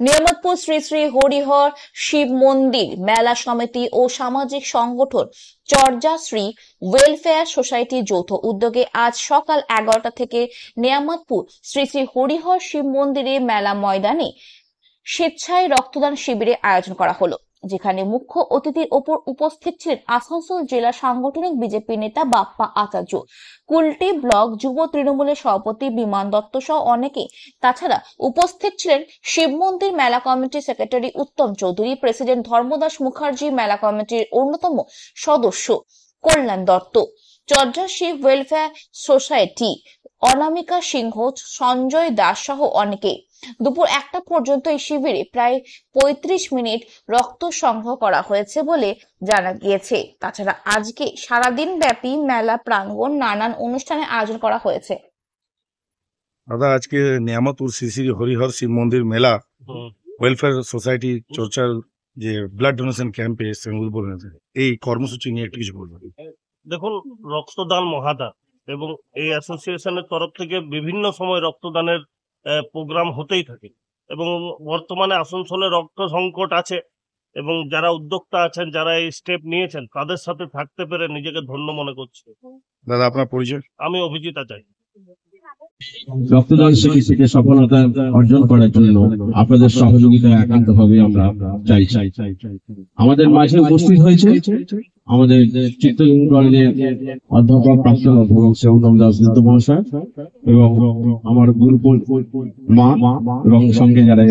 নিয়ামতপুর শ্রী শ্রী হরিহর শিব মন্দির মেলা সমিতি ও সামাজিক সংগঠন চর্যা শ্রী ওয়েলফেয়ার সোসাইটির যৌথ উদ্যোগে আজ সকাল 11টা থেকে নিয়ামতপুর শ্রী শ্রী হরিহর শিব মন্দিরে মেলা ময়দানে স্বেচ্ছায় রক্তদান শিবিরের আয়োজন করা হলো, যেখানে মুখ্য অতিথির ওপর উপস্থিত ছিলেন আসানসোল জেলা সাংগঠনিক বিজেপি নেতা বাপ্পা আচার্য, কুলটি ব্লক যুব তৃণমূলের সভাপতি বিমান দত্ত সহ অনেকে। তাছাড়া উপস্থিত ছিলেন শিব মন্দির মেলা কমিটির সেক্রেটারি উত্তম চৌধুরী, প্রেসিডেন্ট ধর্মদাস মুখার্জি, মেলা কমিটির অন্যতম সদস্য কল্যাণ দত্ত, চর্যা শিব ওয়েলফেয়ার সোসাইটি অনামিকা সিংহ, সঞ্জয় দাস সহ অনেকে। দুপুর 1টা পর্যন্ত এই শিবিরে প্রায় 35 মিনিট রক্ত সংগ্রহ করা হয়েছে বলে জানা গিয়েছে। তাছাড়া আজকে সারাদিন ব্যাপী মেলা প্রাঙ্গণ নানান অনুষ্ঠানের আয়োজন করা হয়েছে। দাদা, আজকে নিয়ামতপুর শ্রী শ্রী হরিহর শিব মন্দির মেলা ওয়েলফেয়ার সোসাইটি চর্চার যে ব্লাড ডোনেশন ক্যাম্পে উদ্বোধন হয়েছে, এই কর্মসূচি নিয়ে একটু কিছু বলবেন? দেখুন, রক্তদান মহাদান এবং এই অ্যাসোসিয়েশনের তরফ থেকে বিভিন্ন সময় রক্তদানের প্রোগ্রাম হতেই থাকে এবং বর্তমানে আসানসোলে রক্ত সংকট আছে এবং যারা উদ্যোক্তা আছেন, যারা এই স্টেপ নিয়েছেন, তাদের সাথে থাকতে পেরে নিজেকে ধন্য মনে করছে। দাদা, আপনার পরিচয়? আমি অভিজিৎ আচার্য। রক্তদান শিবিরটিকে সফলতা অর্জন করার জন্য আপনাদের সহযোগিতা একান্তভাবে আমরা চাই। আমাদের মাঝে উপস্থিত হয়েছে আমাদের চিত্তরঞ্জন কলেজের অধ্যাপক প্রাক্তন অধ্যাপক শ্রীরাম দাস মহাশয় এবং আমার গুরু মা এবং সঙ্গে যারা